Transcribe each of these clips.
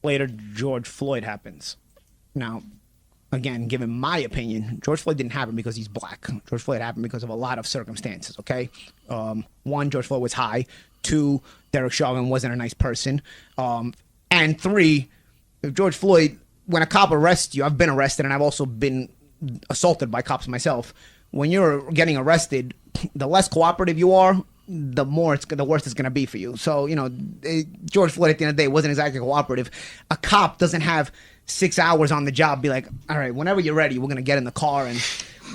later, George Floyd happens. Now, again, given my opinion, George Floyd didn't happen because he's black. George Floyd happened because of a lot of circumstances, okay? One, George Floyd was high. Two, Derek Chauvin wasn't a nice person. And three, if George Floyd, when a cop arrests you, I've been arrested and I've also been assaulted by cops myself. When you're getting arrested, the less cooperative you are, the worse it's going to be for you. So, George Floyd at the end of the day wasn't exactly cooperative. A cop doesn't have 6 hours on the job, be like, all right, whenever you're ready, we're going to get in the car and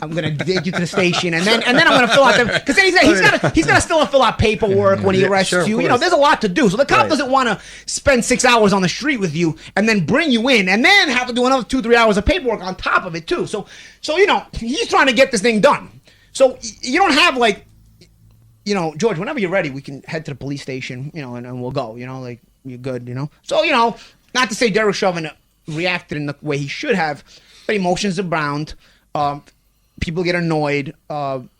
I'm going to take you to the station. And then I'm going to fill out because then he's got to still fill out paperwork when he arrests you. There's a lot to do. So the cop doesn't want to spend 6 hours on the street with you and then bring you in and then have to do another 2-3 hours of paperwork on top of it too. So he's trying to get this thing done. So you don't have George, whenever you're ready, we can head to the police station, and we'll go, you're good, So, not to say Derek Chauvin reacted in the way he should have, but emotions are bound. People get annoyed.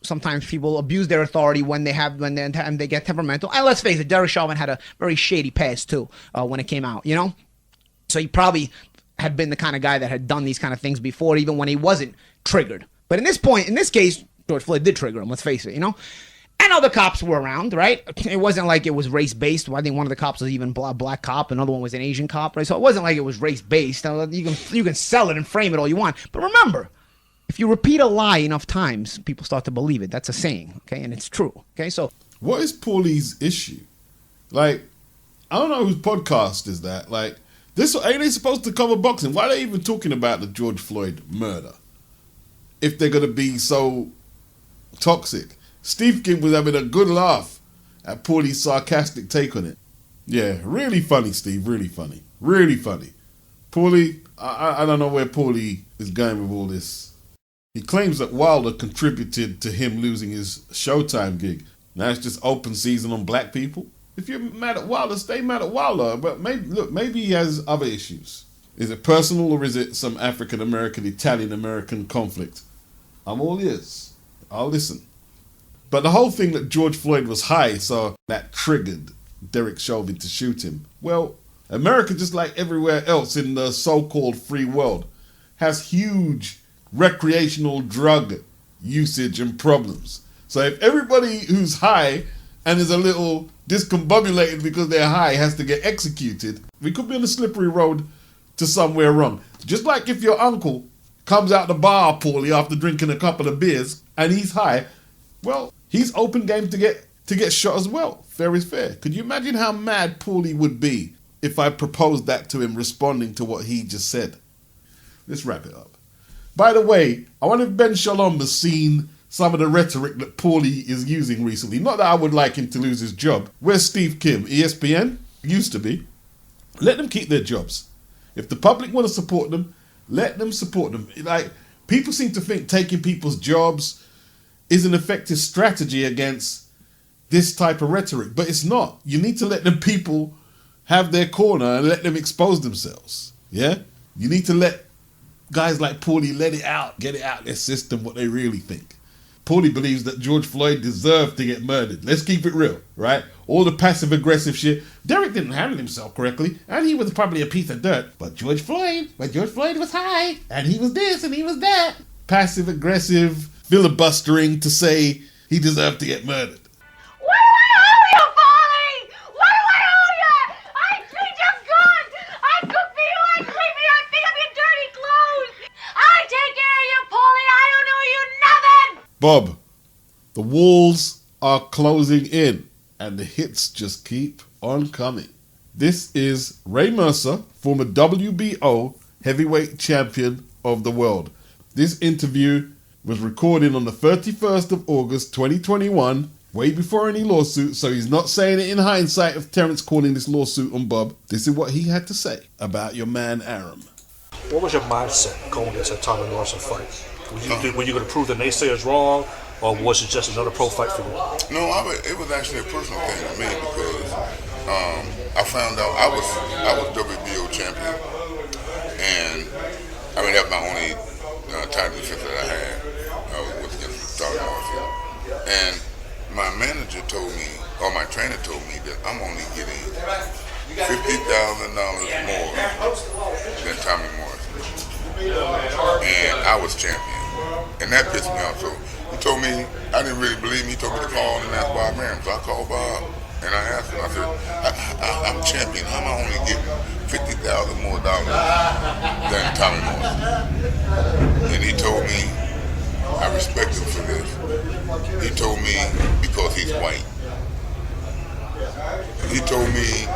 Sometimes people abuse their authority when they get temperamental. And let's face it, Derek Chauvin had a very shady past too when it came out, So he probably had been the kind of guy that had done these kind of things before, even when he wasn't triggered. But in this case, George Floyd did trigger him. Let's face it, And other cops were around, right? It wasn't like it was race-based. I think one of the cops was even a black cop. Another one was an Asian cop, right? So it wasn't like it was race-based. You can sell it and frame it all you want. But remember, if you repeat a lie enough times, people start to believe it. That's a saying, okay? And it's true, okay? So what is Paulie's issue? I don't know whose podcast is that. Ain't they supposed to cover boxing? Why are they even talking about the George Floyd murder? If they're going to be so toxic. Steve Kim was having a good laugh at Paulie's sarcastic take on it. Yeah, really funny, Steve. Really funny. Really funny. Paulie, I don't know where Paulie is going with all this. He claims that Wilder contributed to him losing his Showtime gig. Now it's just open season on black people. If you're mad at Wilder, stay mad at Wilder. But maybe he has other issues. Is it personal or is it some African-American, Italian-American conflict? I'm all ears. I'll listen. But the whole thing that George Floyd was high, so that triggered Derek Chauvin to shoot him. Well, America, just like everywhere else in the so-called free world, has huge recreational drug usage and problems. So if everybody who's high and is a little discombobulated because they're high has to get executed, we could be on a slippery road to somewhere wrong. Just like if your uncle comes out the bar, Paulie, after drinking a couple of beers and he's high, well, he's open game to get shot as well. Fair is fair. Could you imagine how mad Paulie would be if I proposed that to him responding to what he just said? Let's wrap it up. By the way, I wonder if Ben Shalom has seen some of the rhetoric that Paulie is using recently. Not that I would like him to lose his job. Where's Steve Kim? ESPN? Used to be. Let them keep their jobs. If the public want to support them, let them support them. People seem to think taking people's jobs is an effective strategy against this type of rhetoric, but it's not. You need to let the people have their corner and let them expose themselves. Yeah? You need to let guys like Paulie let it out, get it out their system, what they really think. Paulie believes that George Floyd deserved to get murdered. Let's keep it real, right? All the passive-aggressive shit. Derek didn't handle himself correctly, and he was probably a piece of dirt. But George Floyd was high, and he was this, and he was that. Passive-aggressive filibustering to say he deserved to get murdered. What do I owe you, Paulie? What do I owe you? I feed you good. I cook for you. I clean for you. I pick up your dirty clothes. I take care of you, Paulie. I don't owe you nothing. Bob, the walls are closing in and the hits just keep on coming. This is Ray Mercer, former WBO heavyweight champion of the world. This interview was recorded on the 31st of August 2021, way before any lawsuit, so he's not saying it in hindsight of Terrence calling this lawsuit on Bob. This is what he had to say about your man Arum. What was your mindset going into that Tommy Morrison fight? Were you going to prove the naysayers wrong, or was it just another pro fight for you? No, it was actually a personal thing to me because I found out I was WBO champion, and that was my only title defense that I had. Was against Morrison. And my manager told me, or my trainer told me, that I'm only getting $50,000 more than Tommy Morrison. And I was champion. And that pissed me off. So he told me, I didn't really believe me. He told me to call and ask Bob Arum. So I called Bob and I asked him, I said, I'm champion. How am I only getting $50,000 more than Tommy Morrison? And he told me, I respect him for this. He told me because he's white. He told me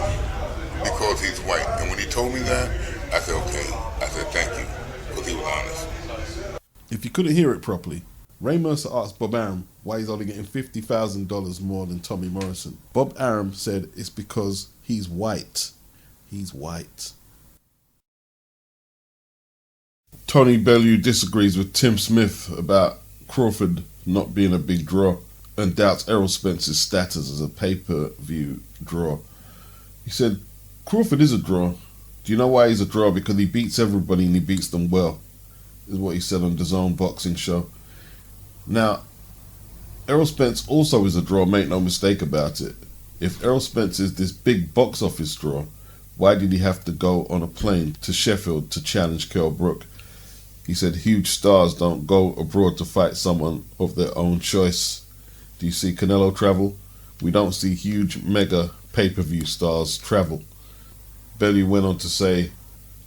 because he's white. And when he told me that, I said, okay. I said, thank you. Because he was honest. If you couldn't hear it properly, Ray Mercer asked Bob Arum why he's only getting $50,000 more than Tommy Morrison. Bob Arum said it's because he's white. He's white. Tony Bellew disagrees with Tim Smith about Crawford not being a big draw and doubts Errol Spence's status as a pay-per-view draw. He said, Crawford is a draw. Do you know why he's a draw? Because he beats everybody and he beats them well, is what he said on DAZN boxing show. Now, Errol Spence also is a draw, make no mistake about it. If Errol Spence is this big box office draw, why did he have to go on a plane to Sheffield to challenge Kell Brook? He said huge stars don't go abroad to fight someone of their own choice. Do you see Canelo travel? We don't see huge mega pay-per-view stars travel. Bellew went on to say,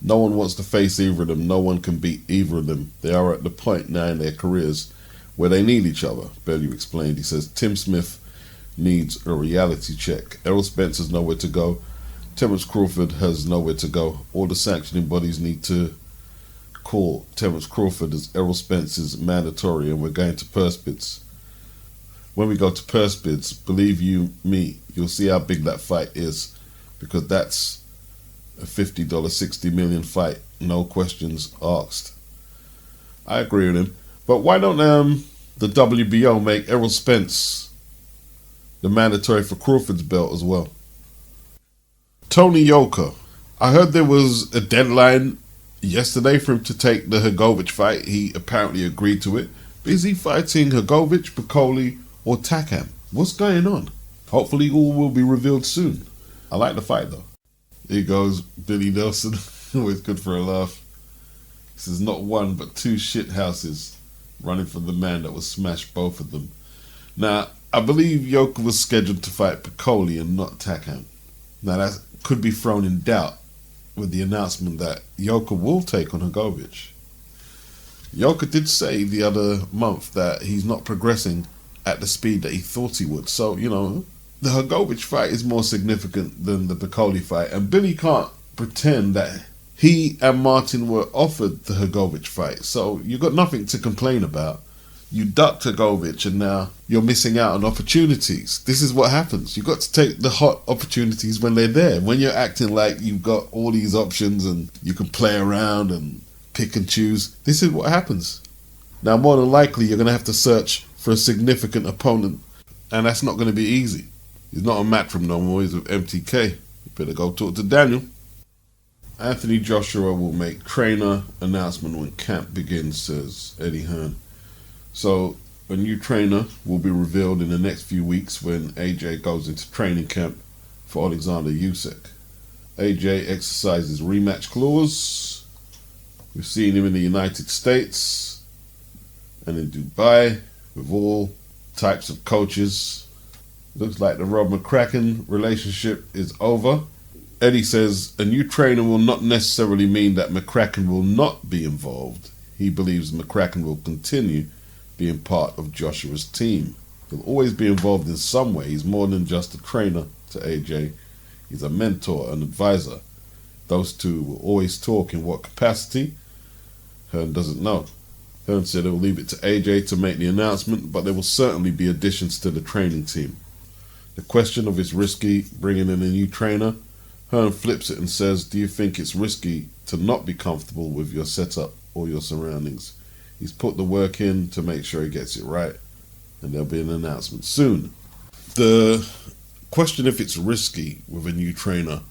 no one wants to face either of them. No one can beat either of them. They are at the point now in their careers where they need each other, Bellew explained. He says, Tim Smith needs a reality check. Errol Spence has nowhere to go. Terence Crawford has nowhere to go. All the sanctioning bodies need to call Terence Crawford as Errol Spence's mandatory, and we're going to purse bids. When we go to purse bids, believe you me, you'll see how big that fight is, because that's a $50, $60 million fight, no questions asked. I agree with him, but why don't the WBO make Errol Spence the mandatory for Crawford's belt as well? Tony Yoka, I heard there was a deadline yesterday for him to take the HRGOVIC fight. He apparently agreed to it. But is he fighting HRGOVIC, BAKOLE, or Takam? What's going on? Hopefully all will be revealed soon. I like the fight though. Here goes Billy Nelson, always good for a laugh. This is not one but two shit houses running from the man that will smash both of them. Now, I believe Yoka was scheduled to fight BAKOLE and not Takam. Now that could be thrown in doubt with the announcement that Yoka will take on HRGOVIC. Yoka did say the other month that he's not progressing at the speed that he thought he would. So, you know, the HRGOVIC fight is more significant than the BAKOLE fight. And Billy can't pretend that he and Martin were offered the HRGOVIC fight. So you've got nothing to complain about. You ducked HRGOVIC and now you're missing out on opportunities. This is what happens. You've got to take the hot opportunities when they're there. When you're acting like you've got all these options and you can play around and pick and choose, this is what happens. Now, more than likely, you're going to have to search for a significant opponent, and that's not going to be easy. He's not a Matchroom no more. He's with MTK. You better go talk to Daniel. Anthony Joshua will make trainer announcement when camp begins, says Eddie Hearn. So a new trainer will be revealed in the next few weeks when AJ goes into training camp for Alexander Usyk. AJ exercises rematch clause. We've seen him in the United States and in Dubai with all types of coaches. Looks like the Rob McCracken relationship is over. Eddie says a new trainer will not necessarily mean that McCracken will not be involved. He believes McCracken will continue being part of Joshua's team. He'll always be involved in some way. He's more than just a trainer to AJ. He's a mentor, an advisor. Those two will always talk. In what capacity? Hearn doesn't know. Hearn said he'll leave it to AJ to make the announcement, but there will certainly be additions to the training team. The question of it's risky bringing in a new trainer, Hearn flips it and says, do you think it's risky to not be comfortable with your setup or your surroundings? He's put the work in to make sure he gets it right, and there'll be an announcement soon. The question if it's risky with a new trainer,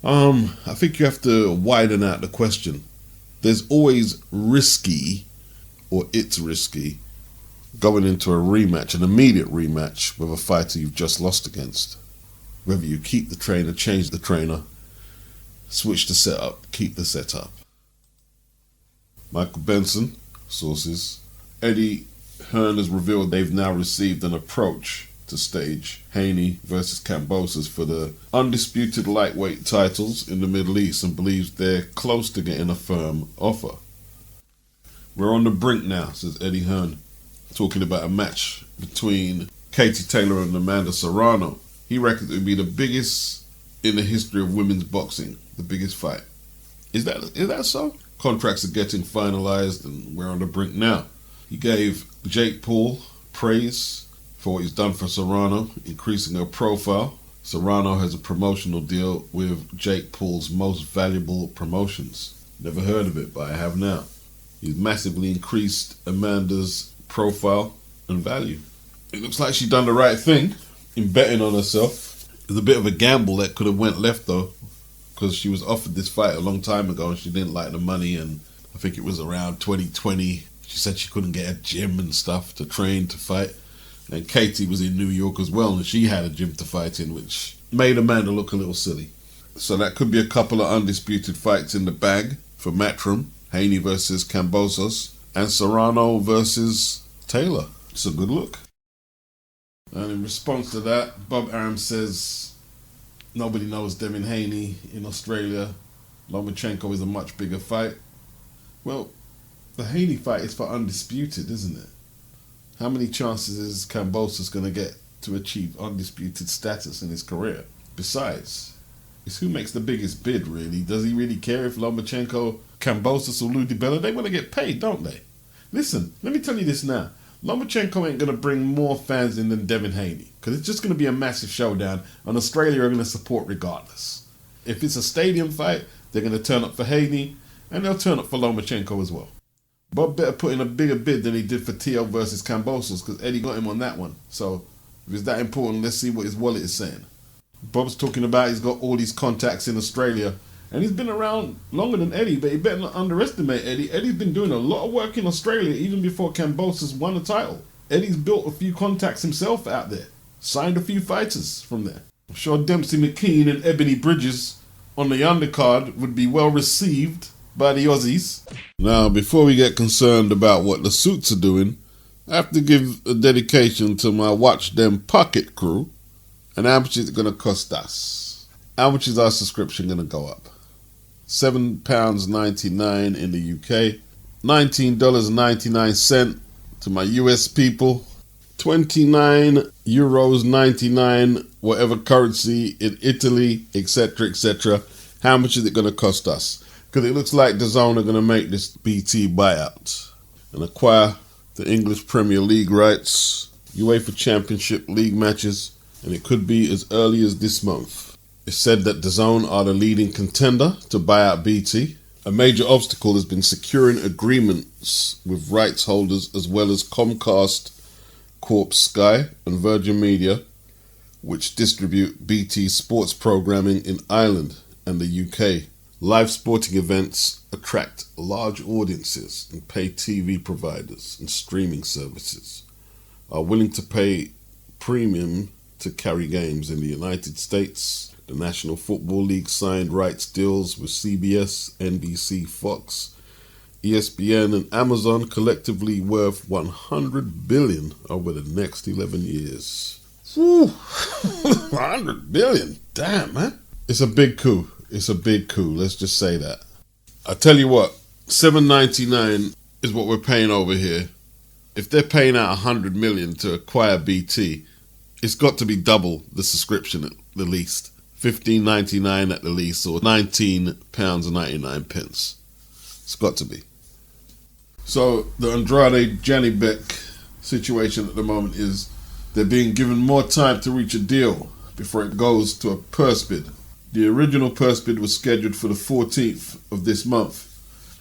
I think you have to widen out the question. There's always risky, or it's risky, going into a rematch, an immediate rematch with a fighter you've just lost against. Whether you keep the trainer, change the trainer, switch the setup, keep the setup. Michael Benson, sources. Eddie Hearn has revealed they've now received an approach to stage Haney versus Kambosos for the undisputed lightweight titles in the Middle East and believes they're close to getting a firm offer. We're on the brink now, says Eddie Hearn, talking about a match between Katie Taylor and Amanda Serrano. He reckons it would be the biggest in the history of women's boxing, the biggest fight. Is that so? Contracts are getting finalized and we're on the brink now. He gave Jake Paul praise for what he's done for Serrano, increasing her profile. Serrano has a promotional deal with Jake Paul's Most Valuable Promotions. Never heard of it, but I have now. He's massively increased Amanda's profile and value. It looks like she's done the right thing in betting on herself. It was a bit of a gamble that could have went left though, because she was offered this fight a long time ago and she didn't like the money, and I think it was around 2020. She said she couldn't get a gym and stuff to train to fight. And Katie was in New York as well, and she had a gym to fight in, which made Amanda look a little silly. So that could be a couple of undisputed fights in the bag for Matchroom. Haney versus Kambosos and Serrano versus Taylor. It's a good look. And in response to that, Bob Arum says nobody knows Devin Haney in Australia. Lomachenko is a much bigger fight. Well, the Haney fight is for undisputed, isn't it? How many chances is Kambosos going to get to achieve undisputed status in his career? Besides, it's who makes the biggest bid, really. Does he really care if Lomachenko, Kambosos or Lou DiBella? They want to get paid, don't they? Listen, let me tell you this now. Lomachenko ain't going to bring more fans in than Devin Haney, because it's just going to be a massive showdown, and Australia are going to support regardless. If it's a stadium fight, they're going to turn up for Haney, and they'll turn up for Lomachenko as well. Bob better put in a bigger bid than he did for T.O. versus Kambosos, because Eddie got him on that one. So, if it's that important, let's see what his wallet is saying. Bob's talking about he's got all these contacts in Australia, and he's been around longer than Eddie, but you better not underestimate Eddie. Eddie's been doing a lot of work in Australia even before Kambosos won a title. Eddie's built a few contacts himself out there, signed a few fighters from there. I'm sure Dempsey McKean and Ebony Bridges on the undercard would be well received by the Aussies. Now, before we get concerned about what the suits are doing, I have to give a dedication to my Watch Them Pocket crew. And how much is it going to cost us? How much is our subscription going to go up? £7.99 in the UK, $19.99 to my US people, €29.99 whatever currency in Italy, etc., etc. How much is it going to cost us? Because it looks like DAZN are going to make this BT buyout and acquire the English Premier League rights, UEFA Championship League matches, and it could be as early as this month. It's said that DAZN are the leading contender to buy out BT. A major obstacle has been securing agreements with rights holders as well as Comcast, Corp Sky and Virgin Media, which distribute BT sports programming in Ireland and the UK. Live sporting events attract large audiences, and pay TV providers and streaming services are willing to pay premium to carry games in the United States. The National Football League signed rights deals with CBS, NBC, Fox, ESPN and Amazon, collectively worth $100 billion over the next 11 years. Whew. $100 billion. Damn, man. It's a big coup. It's a big coup. Let's just say that. I tell you what, $7.99 is what we're paying over here. If they're paying out $100 million to acquire BT, it's got to be double the subscription at the least. $15.99 at the least, or £19.99. It's got to be. So the Andrade Janibek situation at the moment is they're being given more time to reach a deal before it goes to a purse bid. The original purse bid was scheduled for the 14th of this month.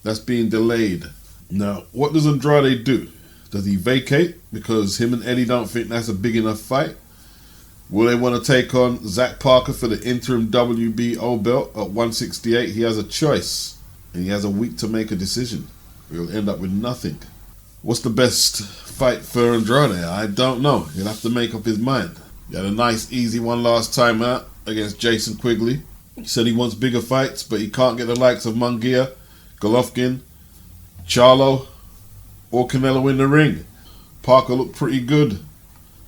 That's being delayed. Now, what does Andrade do? Does he vacate because him and Eddie don't think that's a big enough fight? Will they want to take on Zach Parker for the interim WBO belt at 168? He has a choice, and he has a week to make a decision. He'll end up with nothing. What's the best fight for Andrade? I don't know. He'll have to make up his mind. He had a nice, easy one last time out against Jason Quigley. He said he wants bigger fights, but he can't get the likes of Munguia, Golovkin, Charlo, or Canelo in the ring. Parker looked pretty good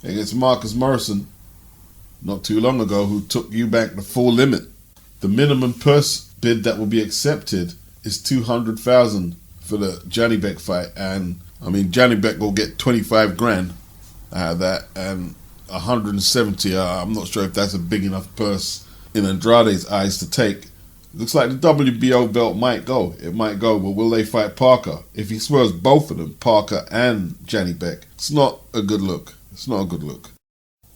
against Marcus Morrison not too long ago, who took Eubank the full limit. The minimum purse bid that will be accepted is $200,000 for the Janibek fight, and I mean Janibek will get 25 grand out of that, and 170. I'm not sure if that's a big enough purse in Andrade's eyes to take. Looks like the WBO belt might go. It might go, but will they fight Parker? If he swerves both of them, Parker and Janibek, it's not a good look. It's not a good look.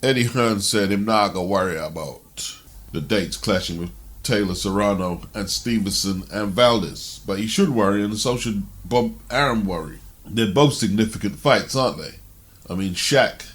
Eddie Hearn said him not gonna worry about the dates clashing with Taylor, Serrano, and Stevenson and Valdez, but he should worry, and so should Bob Arum worry. They're both significant fights, aren't they? I mean, Shaq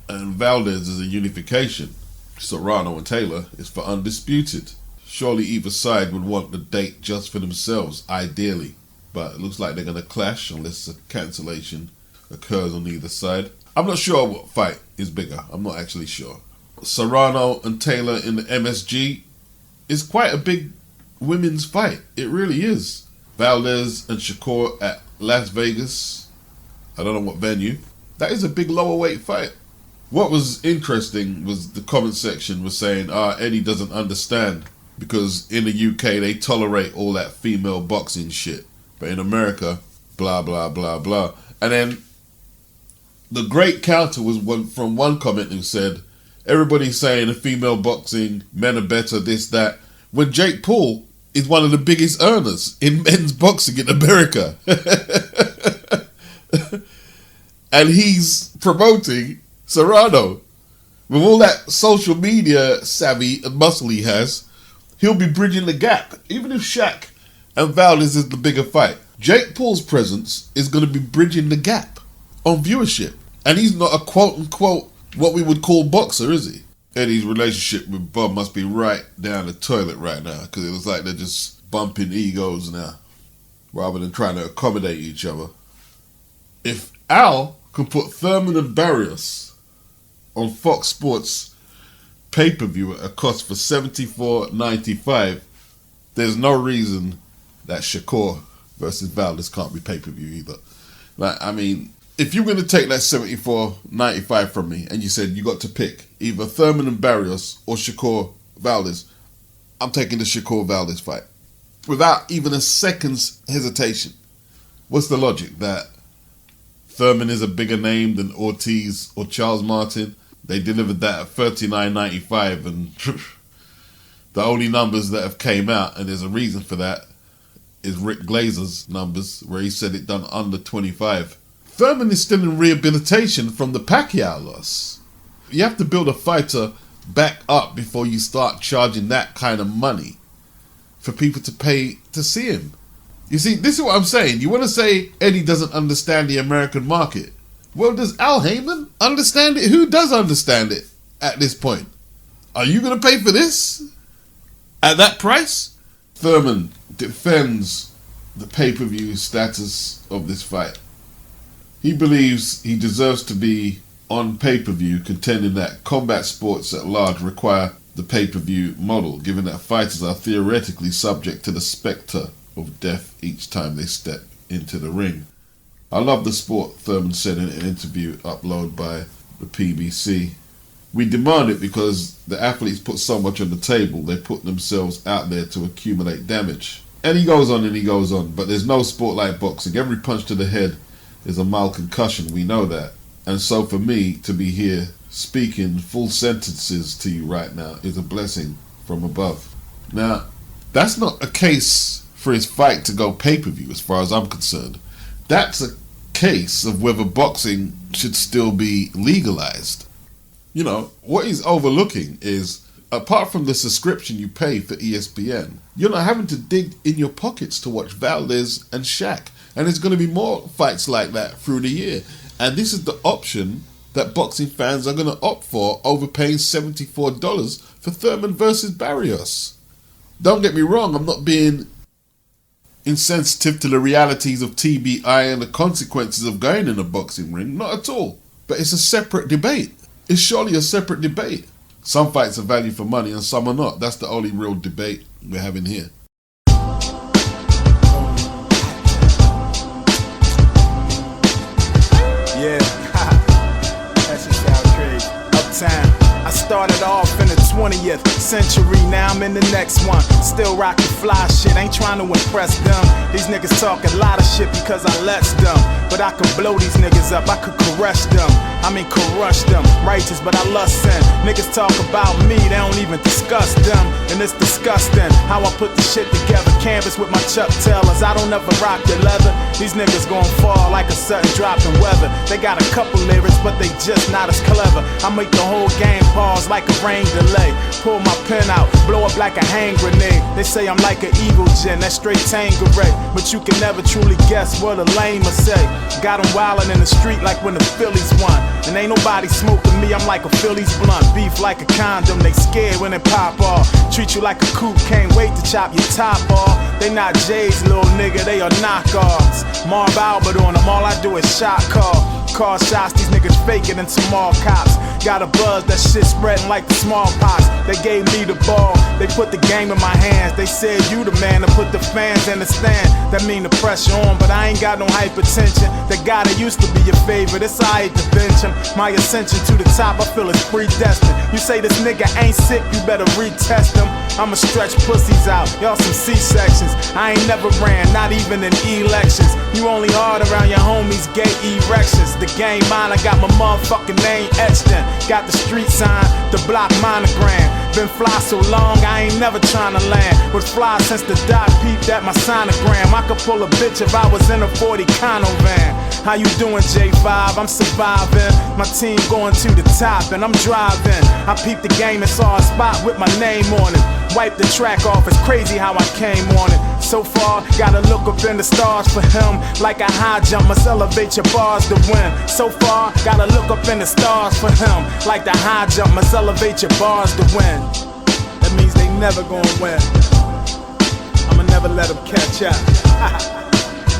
and Valdez is a unification. Serrano and Taylor is for undisputed. Surely either side would want the date just for themselves, ideally, but it looks like they're going to clash unless a cancellation occurs on either side. I'm not sure what fight is bigger. I'm not actually sure. Serrano and Taylor in the MSG is quite a big women's fight. It really is. Valdez and Shakur at Las Vegas. I don't know what venue. That is a big lower weight fight. What was interesting was the comment section was saying, Eddie doesn't understand because in the UK they tolerate all that female boxing shit. But in America, blah, blah, blah, blah. And then the great counter was from one comment who said, everybody's saying in female boxing, men are better, this, that. When Jake Paul is one of the biggest earners in men's boxing in America. And he's promoting Serrano. With all that social media savvy and muscle he has, he'll be bridging the gap. Even if Shaq and Valdez is the bigger fight, Jake Paul's presence is going to be bridging the gap on viewership. And he's not a quote-unquote what we would call boxer, is he? Eddie's relationship with Bob must be right down the toilet right now, because it looks like they're just bumping egos now, rather than trying to accommodate each other. If Al can put Thurman and Barrios on Fox Sports pay-per-view at a cost for $74.95, there's no reason that Shakur versus Valdez can't be pay-per-view either. Like, I mean, if you're going to take that $74.95 from me and you said you got to pick either Thurman and Barrios or Shakur Valdez, I'm taking the Shakur Valdez fight without even a second's hesitation. What's the logic? That Thurman is a bigger name than Ortiz or Charles Martin? They delivered that at $39.95, and the only numbers that have came out, and there's a reason for that, is Rick Glazer's numbers, where he said it done under 25. Thurman is still in rehabilitation from the Pacquiao loss. You have to build a fighter back up before you start charging that kind of money for people to pay to see him. You see, this is what I'm saying. You want to say Eddie doesn't understand the American market. Well, does Al Heyman understand it? Who does understand it at this point? Are you going to pay for this at that price? Thurman defends the pay-per-view status of this fight. He believes he deserves to be on pay-per-view, contending that combat sports at large require the pay-per-view model, given that fighters are theoretically subject to the spectre of death each time they step into the ring. I love the sport, Thurman said in an interview uploaded by the PBC. We demand it because the athletes put so much on the table, they put themselves out there to accumulate damage. And he goes on and he goes on, but there's no sport like boxing. Every punch to the head is a mild concussion, we know that. And so for me to be here speaking full sentences to you right now is a blessing from above. Now, that's not a case for his fight to go pay-per-view as far as I'm concerned. That's a case of whether boxing should still be legalized. You know, what he's overlooking is, apart from the subscription you pay for ESPN, you're not having to dig in your pockets to watch Valdez and Shaq. And there's going to be more fights like that through the year. And this is the option that boxing fans are going to opt for over paying $74 for Thurman versus Barrios. Don't get me wrong, I'm not being insensitive to the realities of TBI and the consequences of going in a boxing ring. Not at all. But it's a separate debate. It's surely a separate debate. Some fights are value for money and some are not. That's the only real debate we're having here. Yeah, that's just how crazy. Uptown. I started off in the 20th century, now I'm in the next one. Still rockin' fly shit, ain't trying to impress them. These niggas talk a lot of shit because I lets them. But I could blow these niggas up, I could caress them. I mean crush them, righteous but I lust sin. Niggas talk about me, they don't even discuss them. And it's disgusting how I put the shit together. Canvas with my Chuck Taylors, I don't ever rock the leather. These niggas gon' fall like a sudden drop in weather. They got a couple lyrics but they just not as clever. I make the whole game pause like a rain delay. Pull my pen out, blow up like a hand grenade. They say I'm like an evil gen, that's straight Tanqueray. But you can never truly guess what a lame will say. Got them wildin' in the street like when the Phillies won. And ain't nobody smoking me, I'm like a Phillies blunt. Beef like a condom, they scared when they pop off. Treat you like a coupe, can't wait to chop your top off. They not J's, little nigga, they are knockoffs. Marv Albert on them, all I do is shot call. Car shots, these niggas faking into mall cops. Got a buzz, that shit spreading like the smallpox. They gave me the ball, they put the game in my hands. They said you the man to put the fans in the stand. That mean the pressure on, but I ain't got no hypertension. That guy that used to be your favorite, it's alright to bench him. My ascension to the top, I feel it's predestined. You say this nigga ain't sick, you better retest him. I'ma stretch pussies out, y'all some C-sections. I ain't never ran, not even in elections. You only hard around your homies, gay erections. The game mine, I got my motherfucking name etched in. Got the street sign, the block monogram. Been fly so long, I ain't never tryna land. Was fly since the doc peeped at my sonogram. I could pull a bitch if I was in a 40 Cono van. How you doing, J5? I'm surviving. My team going to the top and I'm driving. I peeped the game and saw a spot with my name on it. Wipe the track off, it's crazy how I came on it. So far, gotta look up in the stars for him. Like a high jump, must elevate your bars to win. So far, gotta look up in the stars for him. Like the high jump, must elevate your bars to win. That means they never gonna win. I'ma never let them catch up.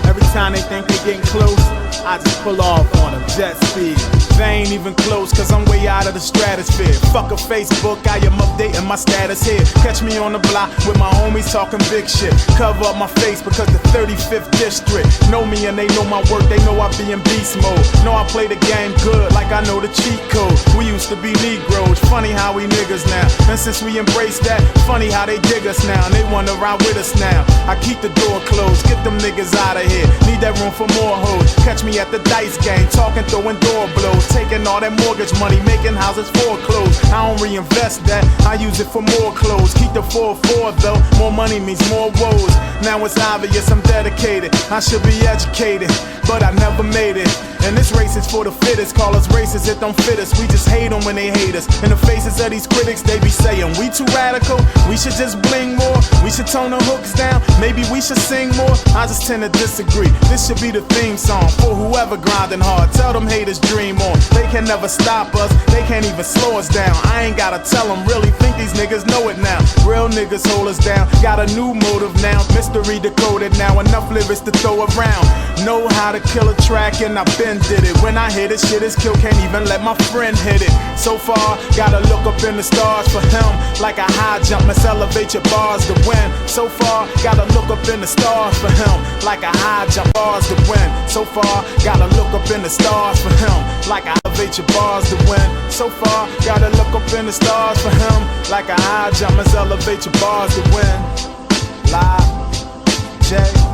Every time they think they getting close, I just pull off on them, jet speed. They ain't even close, cause I'm way out of the stratosphere. Fuck a Facebook, I am updating my status here. Catch me on the block with my homies talking big shit. Cover up my face because the 35th district know me and they know my work, they know I be in beast mode. Know I play the game good, like I know the cheat code. We used to be Negroes, funny how we niggas now. And since we embrace that, funny how they dig us now. And they wanna ride with us now. I keep the door closed, get them niggas out of here. Need that room for more hoes. Catch me at the dice game, talking, throwing door blows. Taking all that mortgage money, making houses foreclosed. I don't reinvest that, I use it for more clothes. Keep the 4-4 though, more money means more woes. Now it's obvious I'm dedicated, I should be educated, but I never made it. And this race is for the fittest, call us racist, it don't fit us. We just hate them when they hate us. In the faces of these critics, they be saying we too radical, we should just bling more, we should tone the hooks down, maybe we should sing more. I just tend to disagree, this should be the theme song for whoever grinding hard. Tell them haters dream on, they can never stop us, they can't even slow us down. I ain't gotta tell them, really think these niggas know it now. Real niggas hold us down, got a new motive now. Mystery decoded now, enough lyrics to throw around. Know how to kill a track and I've been did it. When I hit it, shit is kill, can't even let my friend hit it. So far, gotta look up in the stars for him. Like a high jump, must elevate your bars to win. So far, gotta look up in the stars for him. Like a high jump, bars to win. So far, gotta look up in the stars for him. Like I elevate your bars to win. So far, gotta look up in the stars for him. Like a high jump, must elevate your bars to win. Live, J.